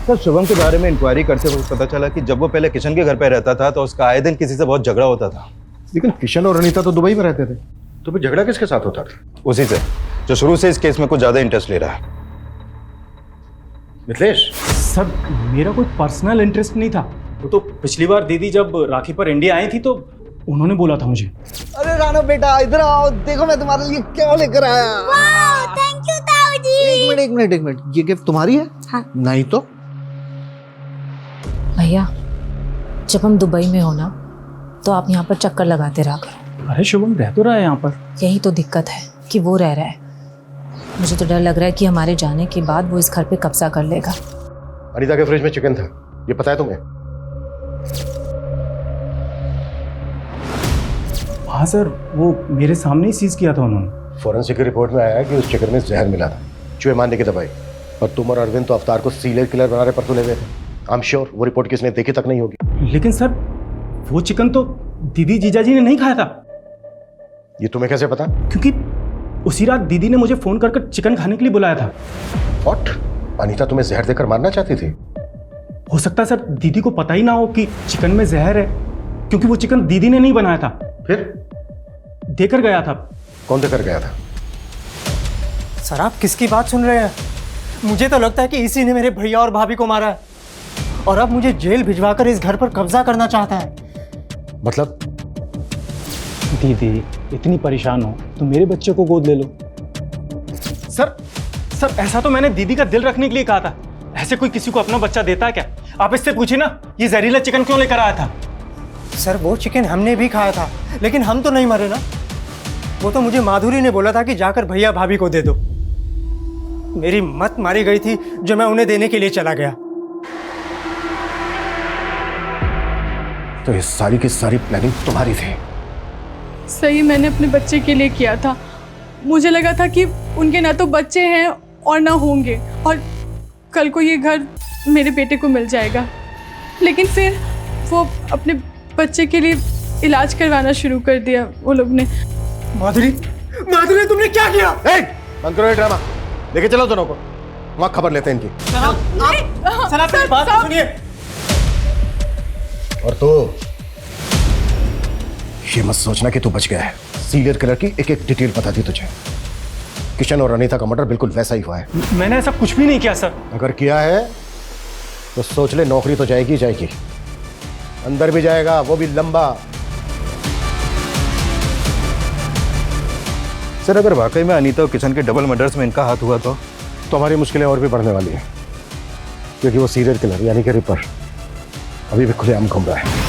सर शुभम के बारे में इंक्वायरी करते हुए पता चला कि जब वो पहले किशन के घर पे रहता था तो उसका आए दिन किसी से बहुत झगड़ा होता था। लेकिन किशन और अनीता तो दुबई में रहते थे, तो फिर झगड़ा किसके साथ होता था? उसी से जो शुरू से इस केस में कुछ ज्यादा इंटरेस्ट ले रहा है। मिथिलेश सर मेरा कोई पर्सनल इंटरेस्ट नहीं था, वो तो पिछली बार दीदी जब राखी पर इंडिया आई थी तो उन्होंने बोला था मुझे। अरे राणा बेटा इधर आओ, देखो मैं तुम्हारे लिए क्या लेकर आया। थैंक यू ताऊ जी। एक मिनट, ये गिफ्ट तुम्हारी है? हाँ। नहीं तो भैया जब हम दुबई में हो ना तो आप यहाँ पर चक्कर लगाते रहा करो। अरे शुभम रह तो रहा है यहाँ पर। यही तो दिक्कत है कि वो रह रहा है। मुझे तो डर लग रहा है कि हमारे जाने के बाद वो इस घर पे कब्जा कर लेगा। अनीता के फ्रिज में चिकन था, ये पता है तुम्हें? हाँ सर, वो मेरे सामने ही सीज किया था उन्होंने। फॉरेंसिक रिपोर्ट में आया कि उस चिकन में जहर मिला था, चूहे मारने की दवाई। और तुम और अरविंद तो अवतार को सीरियल किलर बना रहे पर तुले हुए थे। आई एम श्योर वो रिपोर्ट किसने देखी तक नहीं होगी। लेकिन सर वो चिकन तो दीदी जीजाजी ने नहीं खाया था। ये तुम्हें कैसे पता? क्योंकि उसी रात दीदी ने मुझे फोन कर चिकन खाने के लिए बुलाया था। व्हाट? अनीता तुम्हें जहर देकर मारना चाहती थी? हो सकता है सर दीदी को पता ही ना हो कि चिकन में जहर है, क्योंकि वो चिकन दीदी ने नहीं बनाया था। फिर देकर गया था। कौन देकर गया था? सर आप किसकी बात सुन रहे हैं? मुझे तो लगता है कि इसी ने मेरे भैया और भाभी को मारा है और अब मुझे जेल भिजवाकर इस घर पर कब्जा करना चाहता है। मतलब? दीदी इतनी परेशान हो तो मेरे बच्चे को गोद ले लो। सर ऐसा तो मैंने दीदी का दिल रखने के लिए कहा था। ऐसे कोई किसी को अपना बच्चा देता है क्या? आप इससे पूछिए ना ये जहरीला चिकन क्यों लेकर आया था। सर वो चिकन हमने भी खाया था, लेकिन हम तो नहीं मरे ना। वो तो मुझे माधुरी ने बोला था कि जाकर भैया भाभी को दे दो। मेरी मत मारी गई थी जो मैं उन्हें देने के लिए चला गया। तो ये सारी की सारी प्लानिंग तुम्हारी थी? सही मैंने अपने बच्चे के लिए किया था। मुझे लगा था कि उनके ना तो बच्चे हैं और ना होंगे, और कल को ये घर मेरे बेटे को मिल जाएगा। लेकिन फिर वो अपने बच्चे के लिए इलाज करवाना शुरू कर दिया वो लोग ने। माधुरी तुमने क्या किया? बंद करो ये ड्रामा, लेके चलो दोनों को, वहां खबर लेते हैं इनकी। सर आप मेरी बात सुनिए। और तो ये मत सोचना कि तू बच गया है। सीरियल किलर की एक एक डिटेल पता थी तुझे। किशन और अनीता का मर्डर बिल्कुल वैसा ही हुआ है। मैंने ऐसा कुछ भी नहीं किया सर। अगर किया है तो सोच ले, नौकरी तो जाएगी जाएगी, अंदर भी जाएगा, वो भी लंबा। सर अगर वाकई में अनीता और किशन के डबल मर्डर्स में इनका हाथ हुआ तो हमारी मुश्किलें और भी बढ़ने वाली हैं, क्योंकि वो सीरियल किलर यानी कि रिपर अभी भी खुलेआम घूम रहा है।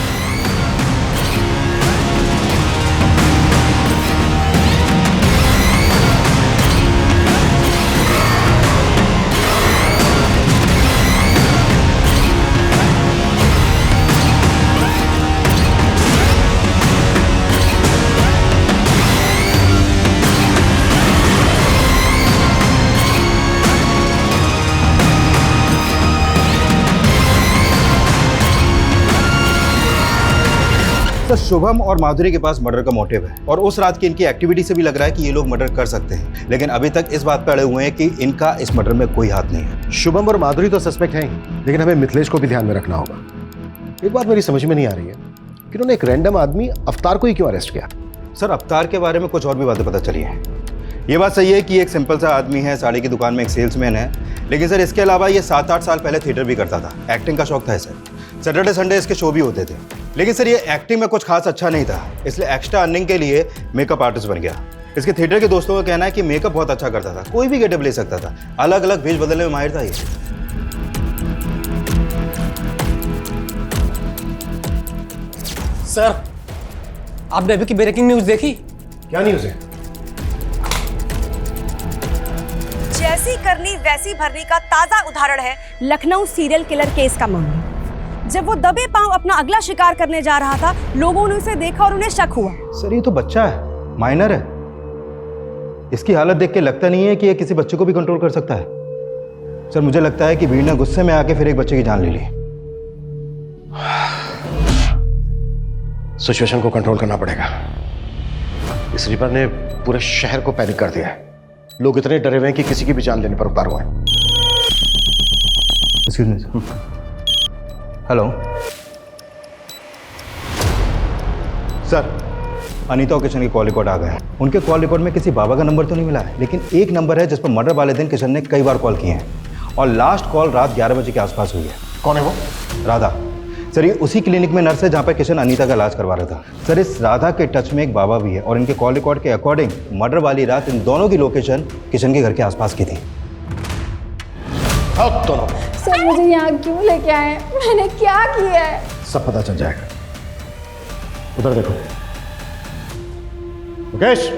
सर शुभम और माधुरी के पास मर्डर का मोटिव है और उस रात की इनकी एक्टिविटी से भी लग रहा है कि ये लोग मर्डर कर सकते हैं, लेकिन अभी तक इस बात पर अड़े हुए हैं कि इनका इस मर्डर में कोई हाथ नहीं है। शुभम और माधुरी तो सस्पेक्ट हैं ही, लेकिन हमें मिथिलेश को भी ध्यान में रखना होगा। एक बात मेरी समझ में नहीं आ रही है कि उन्होंने एक रैंडम आदमी अवतार को ही क्यों अरेस्ट किया? सर अवतार के बारे में कुछ और भी बातें पता चली हैं। ये बात सही है कि एक सिंपल सा आदमी है, साड़ी की दुकान में एक सेल्समैन है, लेकिन सर इसके अलावा ये 7-8 साल पहले थिएटर भी करता था। एक्टिंग का शौक था इसे। सैटरडे संडे इसके शो भी होते थे, लेकिन सर ये एक्टिंग में कुछ खास अच्छा नहीं था, इसलिए एक्स्ट्रा अर्निंग के लिए मेकअप आर्टिस्ट बन गया। इसके थिएटर के दोस्तों का कहना है कि मेकअप बहुत अच्छा करता था, कोई भी गेटअप ले सकता था, अलग अलग वेश बदलने में माहिर था ये। सर आपने अभी की ब्रेकिंग न्यूज देखी? क्या न्यूज है? जैसी करनी वैसी भरनी का ताजा उदाहरण है लखनऊ सीरियल किलर केस का मामला। जब वो दबे पांव अपना अगला शिकार करने जा रहा था, लोगों ने उसे देखा और उन्हें शक हुआ। सर ये तो बच्चा है, माइनर है। इसकी हालत देख के लगता नहीं है कि ये किसी बच्चे को भी कंट्रोल कर सकता है। सर मुझे लगता है कि भीड़ ने गुस्से में आके फिर एक बच्चे की जान ले ली। सिचुएशन को कंट्रोल करना पड़ेगा। इस रिपर ने पूरे शहर को पैनिक कर दिया है। लोग इतने डरे हुए हैं कि किसी की भी जान लेने पर उतार हुए हैं। Excuse me sir. Hello sir, Anita और किशन के कॉल रिकॉर्ड आ गए हैं। उनके कॉल रिकॉर्ड में किसी बाबा का नंबर तो नहीं मिला है, लेकिन एक नंबर है जिस पर मर्डर वाले दिन किशन ने कई बार कॉल किए हैं और लास्ट कॉल रात 11 बजे के आसपास हुई है। कौन है वो? राधा। सर ये उसी क्लिनिक में नर्स है जहाँ पर किशन अनीता का इलाज करवा रहा था। सर इस राधा के टच में एक बाबा भी है और इनके कॉल रिकॉर्ड के अकॉर्डिंग मर्डर वाली रात इन दोनों की लोकेशन किशन के घर के आसपास की थी। दोनों सर मुझे यहाँ क्यों लेके आए? मैंने क्या किया है? सब पता चल जाएगा। उधर देखो मुकेश।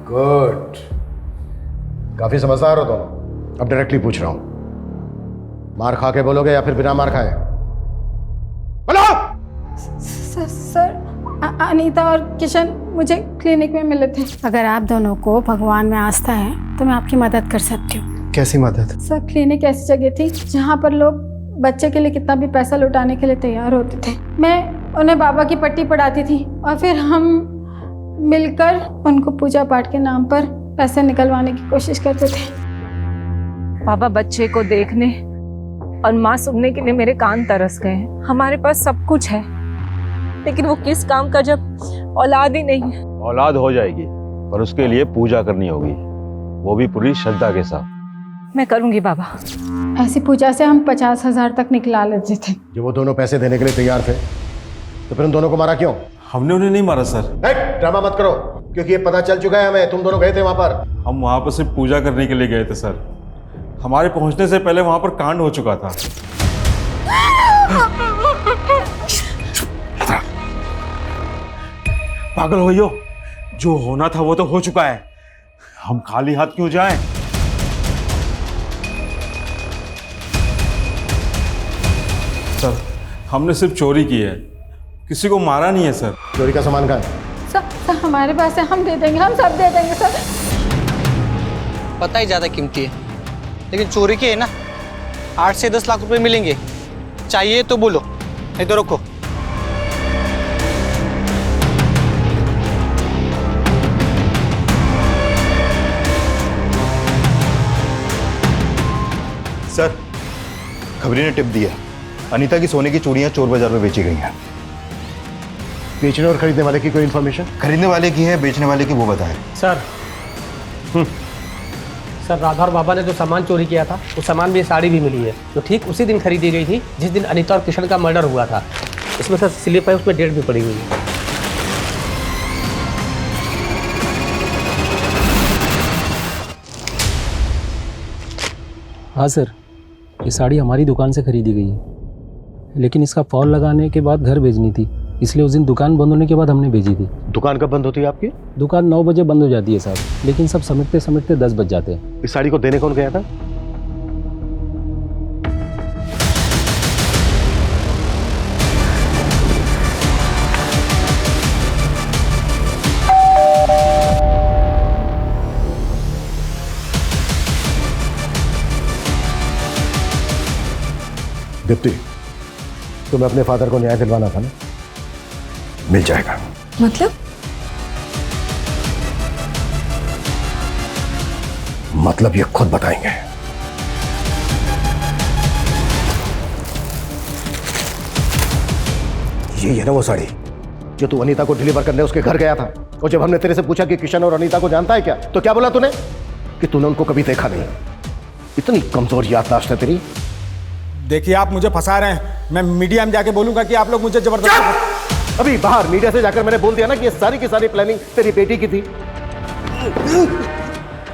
गुड, काफी समझदार हो दोनों। अब डायरेक्टली पूछ रहा हूं, मार खा के बोलोगे या फिर बिना मार खाए? बोलो। सर अनीता और किशन मुझे क्लिनिक में मिले थे। अगर आप दोनों को भगवान में आस्था है तो मैं आपकी मदद कर सकती हूँ। कैसी मदद? सर क्लिनिक ऐसी जगह थी जहाँ पर लोग बच्चे के लिए कितना भी पैसा लुटाने के लिए तैयार होते थे। मैं उन्हें बाबा की पट्टी पढ़ाती थी और फिर हम मिलकर उनको पूजा पाठ के नाम पर पैसे निकलवाने की कोशिश करते थे। बाबा बच्चे को देखने और माँ सुनने के लिए मेरे कान तरस गए हैं। हमारे पास सब कुछ है, लेकिन वो किस काम का जब औलाद ही नहीं है। औलाद हो जाएगी, पर उसके लिए पूजा करनी होगी, वो भी पूरी श्रद्धा के साथ। मैं करूंगी बाबा। ऐसी पूजा से हम 50,000 तक निकला लेते थे। जब वो दोनों पैसे देने के लिए तैयार थे तो फिर उन दोनों को मारा क्यों? हमने उन्हें नहीं मारा सर। ड्रामा मत करो, क्योंकि ये पता चल चुका है हमें, तुम दोनों गए थे वहां पर। हम वहां पर सिर्फ पूजा करने के लिए गए थे सर। हमारे पहुंचने से पहले वहां पर कांड हो चुका था। पागल हो यो, जो होना था वो तो हो चुका है, हम खाली हाथ क्यों जाएं? सर हमने सिर्फ चोरी की है, किसी को मारा नहीं है सर। चोरी का सामान कहाँ है? सर हमारे पास है, हम दे देंगे, हम सब दे देंगे सर। पता ही ज़्यादा कीमती है, लेकिन चोरी के है ना 8 से 10 लाख रुपए मिलेंगे। चाहिए तो बोलो, नहीं तो रखो। सर खबरी ने टिप दी है, अनीता की सोने की चूड़ियां चोर बाजार में बेची गई हैं। बेचने और खरीदने वाले की कोई इन्फॉर्मेशन? खरीदने वाले की है, बेचने वाले की वो बताए। सर सर राधा और बाबा ने जो सामान चोरी किया था, वो सामान में साड़ी भी मिली है, जो ठीक उसी दिन खरीदी गई थी जिस दिन अनीता और किशन का मर्डर हुआ था। इसमें सर स्लिप है, उसमें डेट भी पड़ी हुई है। हाँ सर, ये साड़ी हमारी दुकान से खरीदी गई है, लेकिन इसका फॉल लगाने के बाद घर भेजनी थी, इसलिए उस दिन दुकान बंद होने के बाद हमने भेजी थी। दुकान कब बंद होती है आपकी? दुकान 9 बजे बंद हो जाती है साहब, लेकिन सब समेटते समेटते 10 बज जाते हैं। इस साड़ी को देने कौन गया था? दीप्ति, तुम्हें अपने फादर को न्याय दिलवाना था ना? मिल जाएगा। मतलब ये खुद बताएंगे। ये है ना वो साड़ी जो तू अनीता को डिलीवर करने उसके घर गया था, और जब हमने तेरे से पूछा कि किशन और अनीता को जानता है क्या, तो क्या बोला तूने? कि तूने उनको कभी देखा नहीं। इतनी कमजोर याददाश्त है तेरी। देखिए आप मुझे फंसा रहे हैं, मैं मीडिया में जाके बोलूंगा कि आप लोग मुझे जबरदस्ती। अभी बाहर मीडिया से जाकर मैंने बोल दिया ना कि ये सारी की सारी प्लानिंग तेरी बेटी की थी,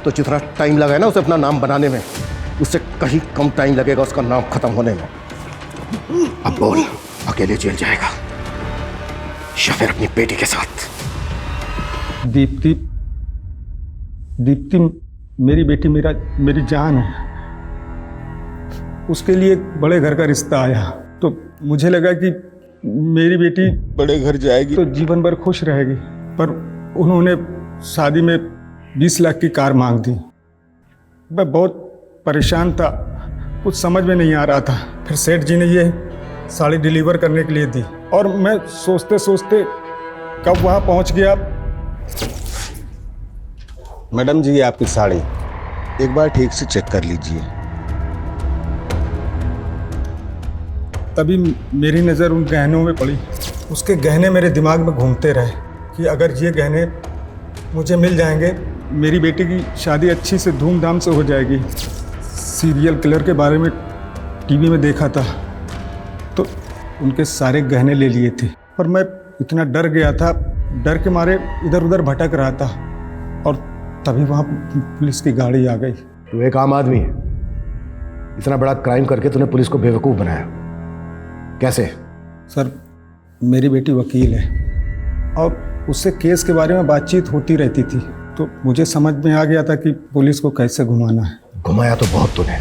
तो जितना टाइम लगा है ना उसे अपना नाम बनाने में, उससे कहीं कम टाइम लगेगा उसका नाम खत्म होने में। अब बोल, अकेले जेल जाएगा या फिर अपनी बेटी के साथ? दीप्ति, दीप्ति मेरी बेटी मेरी जान है। उसके लिए एक बड़े घर का रिश्ता आया तो मुझे लगा कि मेरी बेटी बड़े घर जाएगी तो जीवन भर खुश रहेगी, पर उन्होंने शादी में 20 लाख की कार मांग दी। मैं बहुत परेशान था, कुछ समझ में नहीं आ रहा था। फिर सेठ जी ने ये साड़ी डिलीवर करने के लिए दी और मैं सोचते सोचते कब वहाँ पहुँच गया। मैडम जी, ये आपकी साड़ी एक बार ठीक से चेक कर लीजिए। तभी मेरी नज़र उन गहनों में पड़ी। उसके गहने मेरे दिमाग में घूमते रहे कि अगर ये गहने मुझे मिल जाएंगे, मेरी बेटी की शादी अच्छी से धूमधाम से हो जाएगी। सीरियल किलर के बारे में टीवी में देखा था तो उनके सारे गहने ले लिए थे, पर मैं इतना डर गया था, डर के मारे इधर उधर भटक रहा था और तभी वहाँ पुलिस की गाड़ी आ गई। तू एक आम आदमी है, इतना बड़ा क्राइम करके तूने पुलिस को बेवकूफ़ बनाया, कैसे? सर, मेरी बेटी वकील है और उससे केस के बारे में बातचीत होती रहती थी, तो मुझे समझ में आ गया था कि पुलिस को कैसे घुमाना है। घुमाया तो बहुत तूने,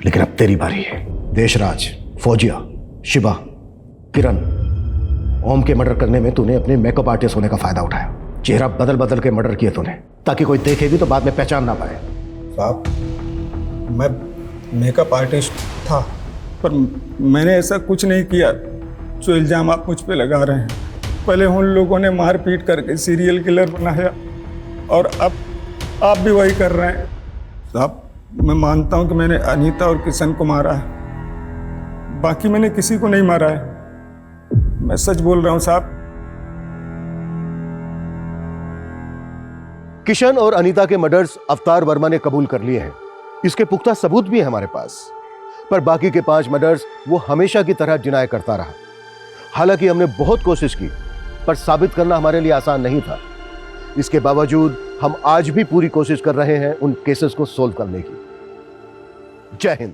लेकिन अब तेरी बारी है। देशराज, फौजिया, शिवा, किरण, ओम के मर्डर करने में तूने अपने मेकअप आर्टिस्ट होने का फायदा उठाया। चेहरा बदल बदल के मर्डर किए तूने ताकि कोई देखे भी तो बाद में पहचान ना पाए। साहब, मैं मेकअप आर्टिस्ट था, पर मैंने ऐसा कुछ नहीं किया जो इल्ज़ाम आप मुझ पे लगा रहे हैं। पहले उन लोगों ने मार पीट करके सीरियल किलर बनाया और अब आप भी वही कर रहे हैं। साहब, मैं मानता हूं कि मैंने अनीता और किशन को मारा है, बाकी मैंने किसी को नहीं मारा है। मैं सच बोल रहा हूं साहब। किशन और अनीता के मर्डर्स अवतार वर्मा ने कबूल कर लिए हैं, इसके पुख्ता सबूत भी है हमारे पास। पर बाकी के 5 मर्डर्स वो हमेशा की तरह डिनाई करता रहा। हालांकि हमने बहुत कोशिश की, पर साबित करना हमारे लिए आसान नहीं था। इसके बावजूद हम आज भी पूरी कोशिश कर रहे हैं उन केसेस को सोल्व करने की। जय हिंद।